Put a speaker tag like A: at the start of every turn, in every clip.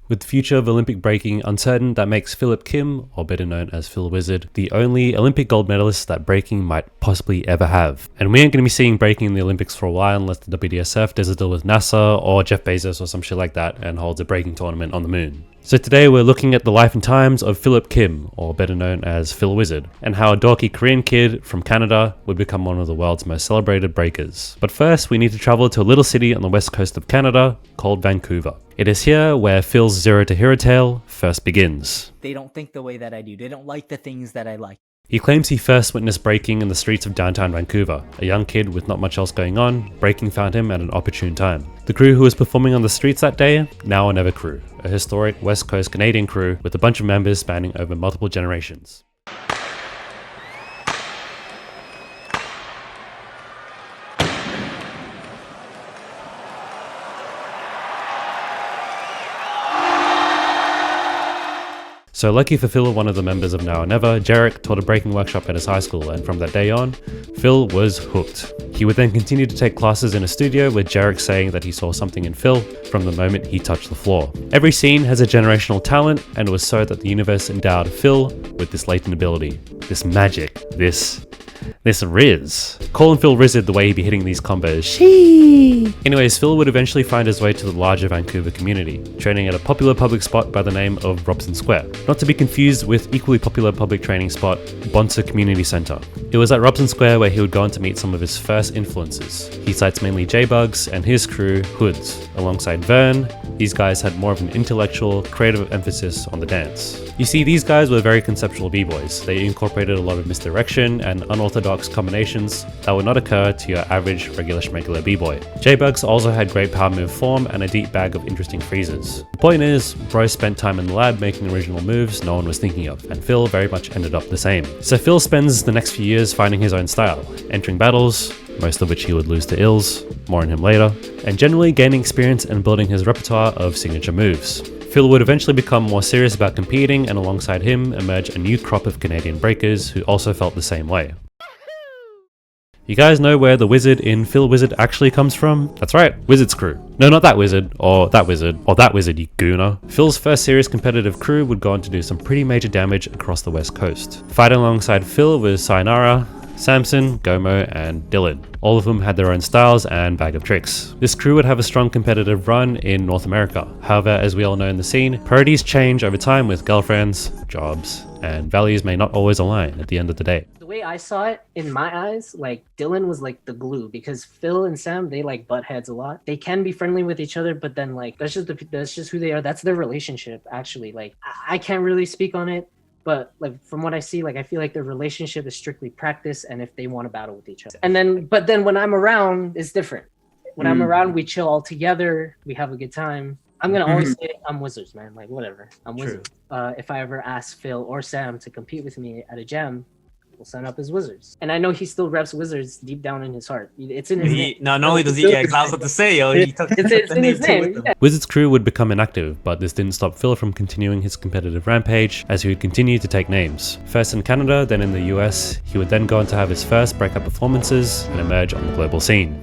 A: With the future of Olympic breaking uncertain, that makes Philip Kim, or better known as Phil Wizard, the only Olympic gold medalist that breaking might possibly ever have. And we ain't going to be seeing breaking in the Olympics for a while unless the WDSF does a deal with NASA or Jeff Bezos or some shit like that and holds a breaking tournament on the moon. So today we're looking at the life and times of Philip Kim, or better known as Phil Wizard, and how a dorky Korean kid from Canada would become one of the world's most celebrated breakers. But first we need to travel to a little city on the west coast of Canada called Vancouver. It is here where Phil's zero to hero tale first begins.
B: They don't think the way that I do. They don't like the things that I like.
A: He claims he first witnessed breaking in the streets of downtown Vancouver. A young kid with not much else going on, breaking found him at an opportune time. The crew who was performing on the streets that day, Now or Never crew, a historic West Coast Canadian crew with a bunch of members spanning over multiple generations. So lucky for Phil, one of the members of Now or Never, Jarek, taught a breaking workshop at his high school, and from that day on, Phil was hooked. He would then continue to take classes in a studio with Jarek saying that he saw something in Phil from the moment he touched the floor. Every scene has a generational talent, and it was so that the universe endowed Phil with this latent ability, this magic, this Riz. Call him Phil Wizard the way he'd be hitting these combos. Shee! Anyways, Phil would eventually find his way to the larger Vancouver community, training at a popular public spot by the name of Robson Square. Not to be confused with equally popular public training spot, Bonser Community Centre. It was at Robson Square where he would go on to meet some of his first influences. He cites mainly J-Bugs and his crew, Hoods. Alongside Vern, these guys had more of an intellectual, creative emphasis on the dance. You see, these guys were very conceptual b-boys. They incorporated a lot of misdirection and unorthodox combinations that would not occur to your average regular schmegular b-boy. J-Bugs also had great power move form and a deep bag of interesting freezes. The point is, bro spent time in the lab making original moves no one was thinking of, and Phil very much ended up the same. So Phil spends the next few years finding his own style, entering battles, most of which he would lose to Ills, more on him later, and generally gaining experience and building his repertoire of signature moves. Phil would eventually become more serious about competing, and alongside him emerge a new crop of Canadian breakers who also felt the same way. You guys know where the wizard in Phil Wizard actually comes from? That's right, Wizard's crew. No, not that wizard, or that wizard, or that wizard, you gooner. Phil's first serious competitive crew would go on to do some pretty major damage across the west coast. Fighting alongside Phil was Sayonara, Samson, Gomo, and Dylan, all of whom had their own styles and bag of tricks. This crew would have a strong competitive run in North America. However, as we all know in the scene, priorities change over time with girlfriends, jobs, and values may not always align at the end of the day.
B: The way I saw it, in my eyes, like Dylan was like the glue, because Phil and Sam, they like butt heads a lot. They can be friendly with each other, but then like that's just who they are. That's their relationship, actually. Like I can't really speak on it. But like from what I see, like I feel like their relationship is strictly practice, and if they want to battle with each other. But then when I'm around, it's different. When I'm around, we chill all together, we have a good time. I'm gonna always say I'm Wizards, man. Like whatever, I'm Wizards. If I ever ask Phil or Sam to compete with me at a jam, we'll sign up as Wizards. And I know he still reps Wizards deep down in his heart. It's in his name.
C: Not only does he, because I was about to say, yo, he took
B: it's in his name. Yeah.
A: Wizard's crew would become inactive, but this didn't stop Phil from continuing his competitive rampage, as he would continue to take names. First in Canada, then in the US, he would then go on to have his first breakout performances and emerge on the global scene.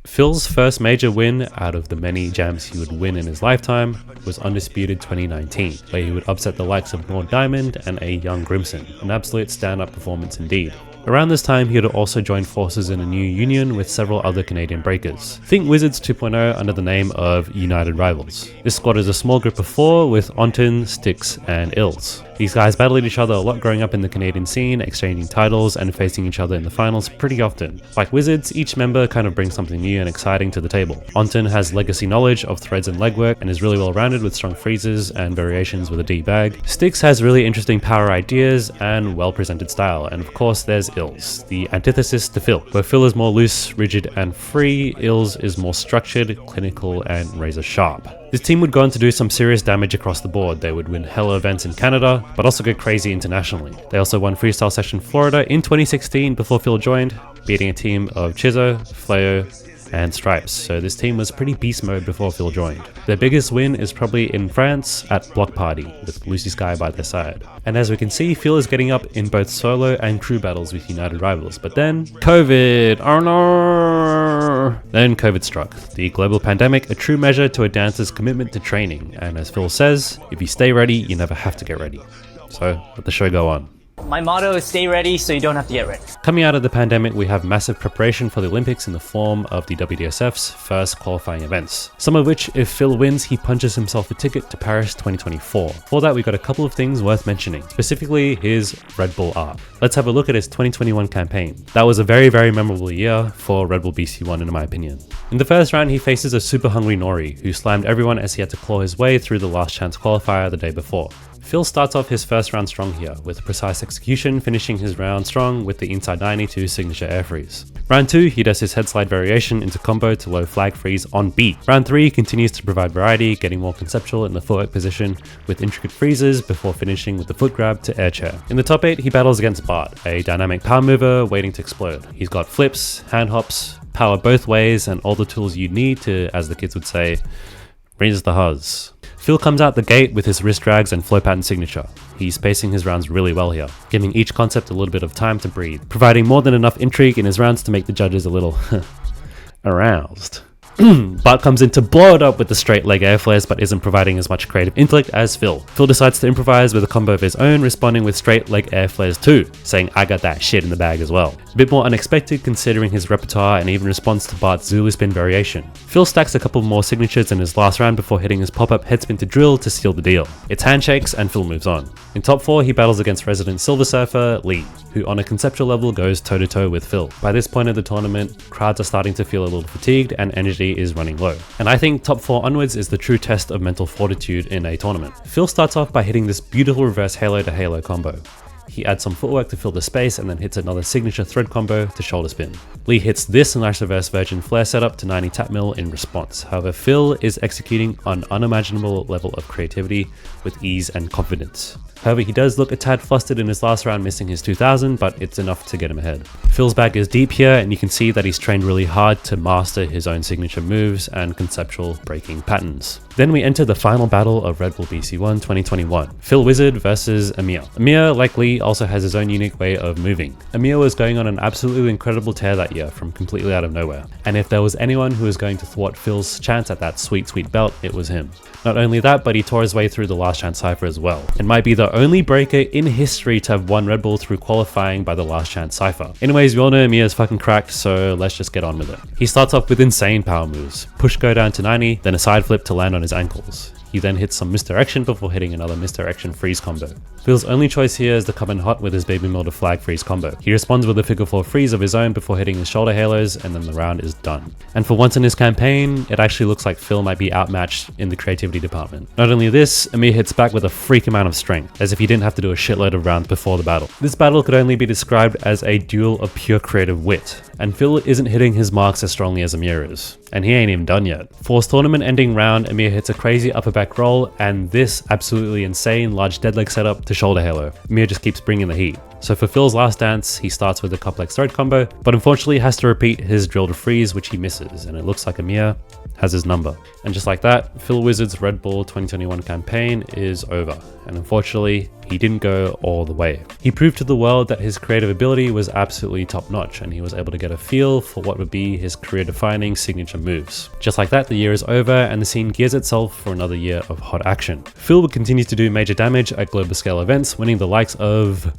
A: Phil's first major win out of the many jams he would win in his lifetime was Undisputed 2019, where he would upset the likes of Lord Diamond and a young Grimson, an absolute stand-up performance indeed. Around this time, he would also join forces in a new union with several other Canadian breakers. Think Wizards 2.0 under the name of United Rivals. This squad is a small group of 4 with Onton, Styx, and Ills. These guys battled each other a lot growing up in the Canadian scene, exchanging titles and facing each other in the finals pretty often. Like Wizards, each member kind of brings something new and exciting to the table. Onton has legacy knowledge of threads and legwork and is really well rounded with strong freezes and variations with a deep bag. Styx has really interesting power ideas and well presented style, and of course there's Ills, the antithesis to Phil. Where Phil is more loose, rigid and free, Ills is more structured, clinical and razor sharp. This team would go on to do some serious damage across the board. They would win hella events in Canada, but also go crazy internationally. They also won Freestyle Session Florida in 2016 before Phil joined, beating a team of Chizo, Fleo, and stripes, so this team was pretty beast mode before Phil joined. Their biggest win is probably in France at Block Party, with Lucy Sky by their side. And as we can see, Phil is getting up in both solo and crew battles with United Rivals, but then COVID, oh no! Then COVID struck, the global pandemic, a true measure to a dancer's commitment to training, and as Phil says, if you stay ready, you never have to get ready. So let the show go on.
C: My motto is stay ready so you don't have to get ready.
A: Coming out of the pandemic, we have massive preparation for the Olympics in the form of the WDSF's first qualifying events. Some of which, if Phil wins, he punches himself a ticket to Paris 2024. For that, we got a couple of things worth mentioning, specifically his Red Bull arc. Let's have a look at his 2021 campaign. That was a very, very memorable year for Red Bull BC1 in my opinion. In the first round, he faces a super hungry Nori, who slammed everyone as he had to claw his way through the last chance qualifier the day before. Phil starts off his first round strong here, with precise execution, finishing his round strong with the inside 92 signature air freeze. Round 2, he does his head slide variation into combo to low flag freeze on beat. Round 3 continues to provide variety, getting more conceptual in the footwork position with intricate freezes before finishing with the foot grab to air chair. In the top 8, he battles against Bart, a dynamic power mover waiting to explode. He's got flips, hand hops, power both ways, and all the tools you need to, as the kids would say, raise the huzz. Phil comes out the gate with his wrist drags and flow pattern signature. He's pacing his rounds really well here, giving each concept a little bit of time to breathe, providing more than enough intrigue in his rounds to make the judges a little aroused. Bart comes in to blow it up with the straight leg air flares, but isn't providing as much creative intellect as Phil. Phil decides to improvise with a combo of his own, responding with straight leg air flares too, saying I got that shit in the bag as well. A bit more unexpected considering his repertoire and even responds to Bart's Zulu spin variation. Phil stacks a couple more signatures in his last round before hitting his pop-up headspin to drill to seal the deal. It's handshakes and Phil moves on. In top 4, he battles against resident Silver Surfer, Lee, who on a conceptual level goes toe-to-toe with Phil. By this point of the tournament, crowds are starting to feel a little fatigued and energy is running low. And I think top 4 onwards is the true test of mental fortitude in a tournament. Phil starts off by hitting this beautiful reverse halo to halo combo. He adds some footwork to fill the space and then hits another signature thread combo to shoulder spin. Lee hits this nice reverse virgin flare setup to 90 tap mill in response. However, Phil is executing an unimaginable level of creativity with ease and confidence. However, he does look a tad flustered in his last round, missing his 2000, but it's enough to get him ahead. Phil's bag is deep here, and you can see that he's trained really hard to master his own signature moves and conceptual breaking patterns. Then we enter the final battle of Red Bull BC1 2021, Phil Wizard versus Amir. Amir, like Lee, also has his own unique way of moving. Amir was going on an absolutely incredible tear that year from completely out of nowhere, and if there was anyone who was going to thwart Phil's chance at that sweet, sweet belt, it was him. Not only that, but he tore his way through the last chance cypher as well, and might be the only breaker in history to have won Red Bull through qualifying by the last chance cypher. Anyways, we all know Amir's fucking cracked, so let's just get on with it. He starts off with insane power moves, push go down to 90, then a side flip to land on his ankles. He then hits some misdirection before hitting another misdirection freeze combo. Phil's only choice here is to come in hot with his baby mill to flag freeze combo. He responds with a figure 4 freeze of his own before hitting his shoulder halos, and then the round is done. And for once in his campaign, it actually looks like Phil might be outmatched in the creativity department. Not only this, Amir hits back with a freak amount of strength, as if he didn't have to do a shitload of rounds before the battle. This battle could only be described as a duel of pure creative wit, and Phil isn't hitting his marks as strongly as Amir is. And he ain't even done yet. For his tournament ending round, Amir hits a crazy upper back roll and this absolutely insane large dead leg setup to shoulder halo. Amir just keeps bringing the heat. So for Phil's last dance, he starts with a complex thread combo, but unfortunately has to repeat his drill to freeze, which he misses, and it looks like Amir has his number. And just like that, Phil Wizard's Red Bull 2021 campaign is over, and unfortunately, he didn't go all the way. He proved to the world that his creative ability was absolutely top notch, and he was able to get a feel for what would be his career-defining signature moves. Just like that, the year is over, and the scene gears itself for another year of hot action. Phil would continue to do major damage at global scale events, winning the likes of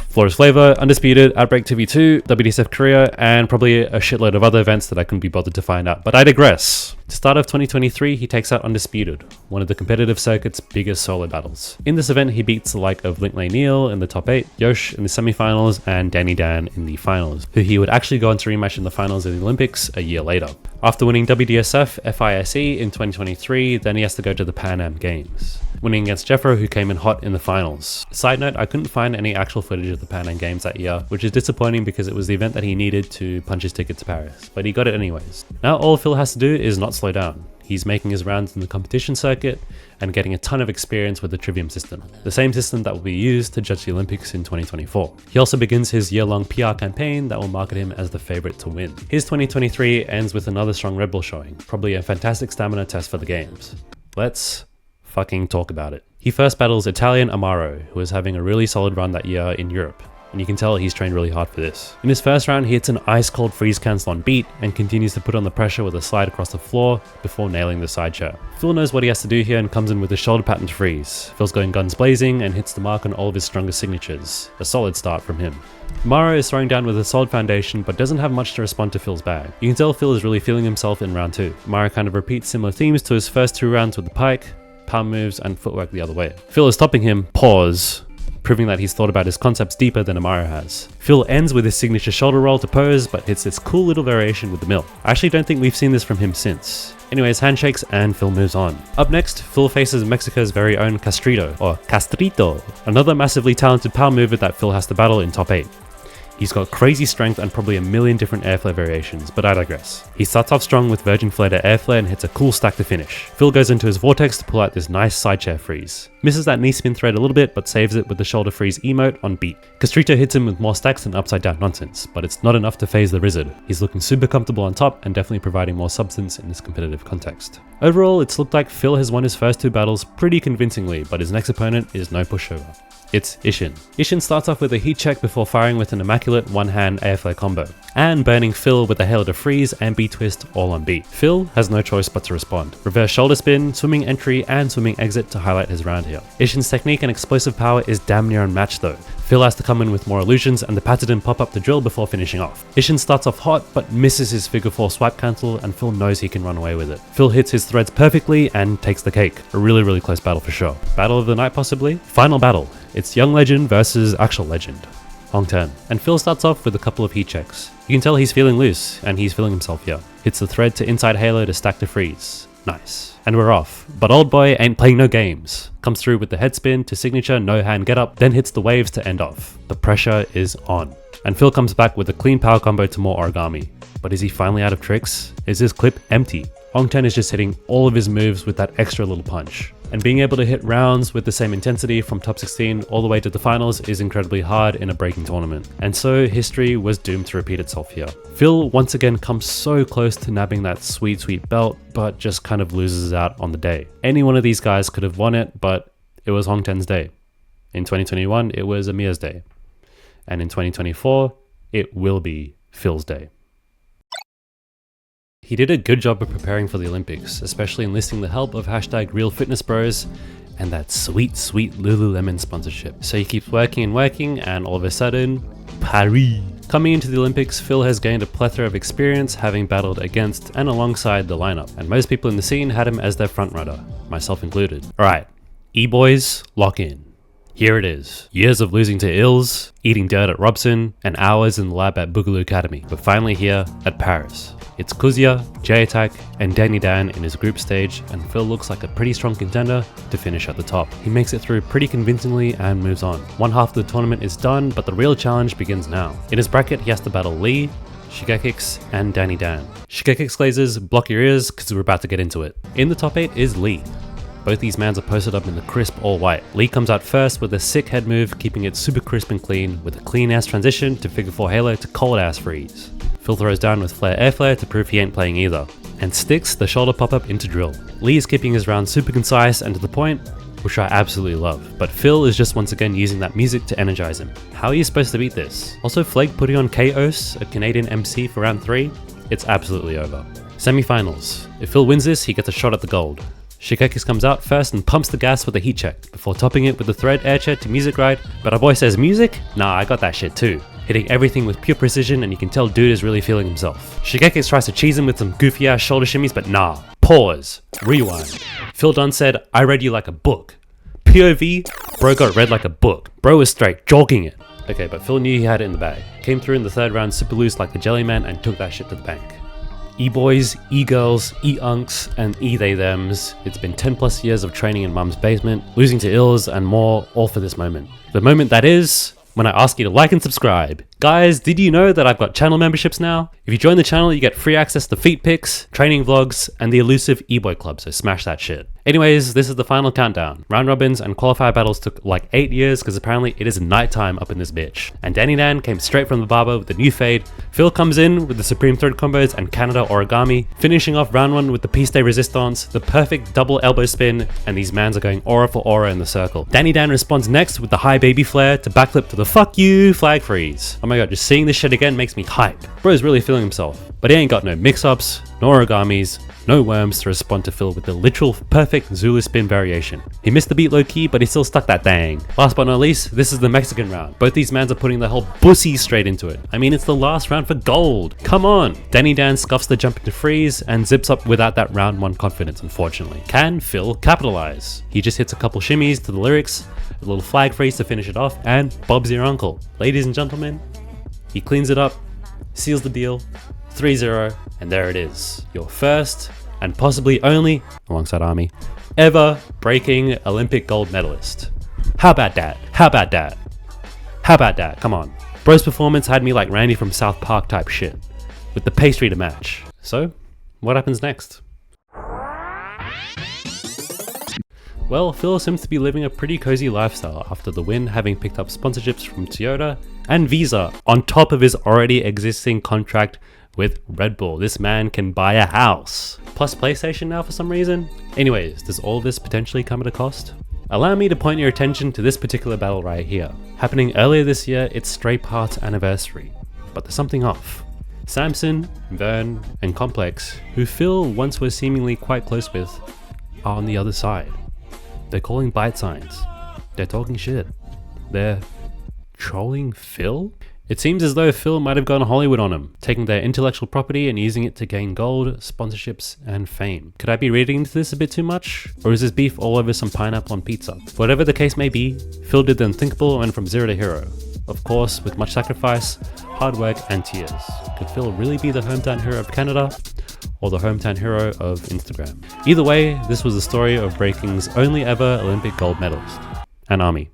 A: Flawless Flavor, Undisputed, Outbreak TV2, WDSF Korea, and probably a shitload of other events that I couldn't be bothered to find out, but I digress. To start of 2023, he takes out Undisputed, one of the competitive circuit's biggest solo battles. In this event, he beats the like of Linkley Neal in the top 8, Yosh in the semi-finals, and Danny Dan in the finals, who he would actually go on to rematch in the finals of the Olympics a year later. After winning WDSF FISE in 2023, then he has to go to the Pan Am Games, winning against Jeffro, who came in hot in the finals. Side note, I couldn't find any actual footage of the Pan Am Games that year, which is disappointing because it was the event that he needed to punch his ticket to Paris, but he got it anyways. Now all Phil has to do is not slow down. He's making his rounds in the competition circuit and getting a ton of experience with the Trivium system, the same system that will be used to judge the Olympics in 2024. He also begins his year-long PR campaign that will market him as the favorite to win. His 2023 ends with another strong Red Bull showing, probably a fantastic stamina test for the games. Let's fucking talk about it. He first battles Italian Amaro, who is having a really solid run that year in Europe, and you can tell he's trained really hard for this. In his first round, he hits an ice-cold freeze cancel on beat and continues to put on the pressure with a slide across the floor before nailing the side chair. Phil knows what he has to do here and comes in with a shoulder pattern to freeze. Phil's going guns blazing and hits the mark on all of his strongest signatures. A solid start from him. Mara is throwing down with a solid foundation but doesn't have much to respond to Phil's bag. You can tell Phil is really feeling himself in round 2. Mara kind of repeats similar themes to his first 2 rounds with the pike, palm moves and footwork the other way. Phil is stopping him, pause, proving that he's thought about his concepts deeper than Amaro has. Phil ends with his signature shoulder roll to pose, but hits this cool little variation with the mill. I actually don't think we've seen this from him since. Anyways, handshakes and Phil moves on. Up next, Phil faces Mexico's very own Castrito, or Castrito, another massively talented power mover that Phil has to battle in top 8. He's got crazy strength and probably a million different air flare variations, but I digress. He starts off strong with Virgin Flare to air flare and hits a cool stack to finish. Phil goes into his vortex to pull out this nice side chair freeze. Misses that knee spin thread a little bit, but saves it with the shoulder freeze emote on beat. Castrito hits him with more stacks and upside down nonsense, but it's not enough to phase the Wizard. He's looking super comfortable on top and definitely providing more substance in this competitive context. Overall, it's looked like Phil has won his first 2 battles pretty convincingly, but his next opponent is no pushover. It's Ishin. Ishin starts off with a heat check before firing with an immaculate one-hand air flare combo, and burning Phil with a halo to freeze and B-twist all on beat. Phil has no choice but to respond. Reverse shoulder spin, swimming entry, and swimming exit to highlight his round here. Ishin's technique and explosive power is damn near unmatched though. Phil has to come in with more illusions and the pattern pop up the drill before finishing off. Ishin starts off hot but misses his figure 4 swipe cancel and Phil knows he can run away with it. Phil hits his threads perfectly and takes the cake. A really close battle for sure. Battle of the night possibly? Final battle. It's young legend versus actual legend. Hong Ten. And Phil starts off with a couple of heat checks. You can tell he's feeling loose and he's feeling himself here. Hits the thread to inside halo to stack to freeze. Nice. And we're off. But old boy ain't playing no games. Comes through with the head spin to signature no hand get up, then hits the waves to end off. The pressure is on. And Phil comes back with a clean power combo to more origami. But is he finally out of tricks? Is his clip empty? Hong Ten is just hitting all of his moves with that extra little punch. And being able to hit rounds with the same intensity from top 16 all the way to the finals is incredibly hard in a breaking tournament. And so history was doomed to repeat itself here. Phil once again comes so close to nabbing that sweet belt, but just kind of loses out on the day. Any one of these guys could have won it, but it was Hong Ten's day. In 2021, it was Amir's day. And in 2024, it will be Phil's day. He did a good job of preparing for the Olympics, especially enlisting the help of #RealFitnessBros and that sweet Lululemon sponsorship. So he keeps working and all of a sudden, Paris. Coming into the Olympics, Phil has gained a plethora of experience having battled against and alongside the lineup, and most people in the scene had him as their frontrunner, myself included. Alright, E-boys, lock in. Here it is. Years of losing to Ills, eating dirt at Robson, and hours in the lab at Boogaloo Academy, but finally here at Paris. It's Kuzya, jyakin.yak, and Danny Dan in his group stage, and Phil looks like a pretty strong contender to finish at the top. He makes it through pretty convincingly and moves on. One half of the tournament is done, but the real challenge begins now. In his bracket, he has to battle Lee, Shigekix, and Danny Dan. Shigekix glazers, block your ears, because we're about to get into it. In the top 8 is Lee. Both these mans are posted up in the crisp all white. Lee comes out first with a sick head move, keeping it super crisp and clean, with a clean ass transition to figure 4 halo to cold ass freeze. Phil throws down with flare air flare to prove he ain't playing either, and sticks the shoulder pop up into drill. Lee is keeping his round super concise and to the point, which I absolutely love, but Phil is just once again using that music to energize him. How are you supposed to beat this? Also, Flake putting on Chaos, a Canadian MC for round 3, it's absolutely over. Semi-finals. If Phil wins this, he gets a shot at the gold. Shigekix comes out first and pumps the gas with a heat check, before topping it with the thread air check to music ride, but our boy says music? Nah, I got that shit too. Hitting everything with pure precision and you can tell dude is really feeling himself. Shigekix tries to cheese him with some goofy ass shoulder shimmies, but nah. Pause. Rewind. Phil Dunn said, I read you like a book. POV, bro got read like a book. Bro was straight jogging it. Okay, but Phil knew he had it in the bag. Came through in the third round super loose like the jelly man and took that shit to the bank. E-boys, E-girls, E-unks, and E-they-thems. It's been 10 plus years of training in mum's basement, losing to ills and more, all for this moment. The moment that is, when I ask you to like and subscribe. Guys, did you know that I've got channel memberships now? If you join the channel, you get free access to feet pics, training vlogs, and the elusive e-boy club, so smash that shit. Anyways, this is the final countdown. Round robins and qualifier battles took like 8 years because apparently it is nighttime up in this bitch. And Danny Dan came straight from the barber with the new fade. Phil comes in with the supreme third combos and Canada origami, finishing off round 1 with the piece de resistance, the perfect double elbow spin, and these mans are going aura for aura in the circle. Danny Dan responds next with the high baby flare to backflip to the fuck you flag freeze. Oh my god, just seeing this shit again makes me hype. Bro's really feeling himself, but he ain't got no mix-ups, no origamis, no worms to respond to Phil with the literal perfect Zulu spin variation. He missed the beat low key, but he still stuck that dang. Last but not least, this is the Mexican round. Both these mans are putting their whole pussy straight into it. I mean, it's the last round for gold. Come on. Danny Dan scuffs the jump into freeze and zips up without that round 1 confidence, unfortunately. Can Phil capitalize? He just hits a couple shimmies to the lyrics, a little flag freeze to finish it off, and Bob's your uncle. Ladies and gentlemen, he cleans it up, seals the deal, 3-0, and there it is. Your first and possibly only, alongside Army, ever breaking Olympic gold medalist. How about that? How about that? How about that? Come on. Bro's performance had me like Randy from South Park type shit, with the pastry to match. So, what happens next? Well, Phil seems to be living a pretty cozy lifestyle after the win, having picked up sponsorships from Toyota and Visa on top of his already existing contract with Red Bull. This man can buy a house. Plus PlayStation now for some reason. Anyways, does all this potentially come at a cost? Allow me to point your attention to this particular battle right here. Happening earlier this year, it's Stray Parts anniversary. But there's something off. Samson, Vern, and Complex, who Phil once was seemingly quite close with, are on the other side. They're calling bite signs. They're talking shit. They're trolling Phil? It seems as though Phil might have gone Hollywood on him, taking their intellectual property and using it to gain gold, sponsorships, and fame. Could I be reading into this a bit too much? Or is this beef all over some pineapple on pizza? Whatever the case may be, Phil did the unthinkable and went from 0 to hero. Of course, with much sacrifice, hard work, and tears. Could Phil really be the hometown hero of Canada? Or the hometown hero of Instagram? Either way, this was the story of breaking's only ever Olympic gold medalist. And Army.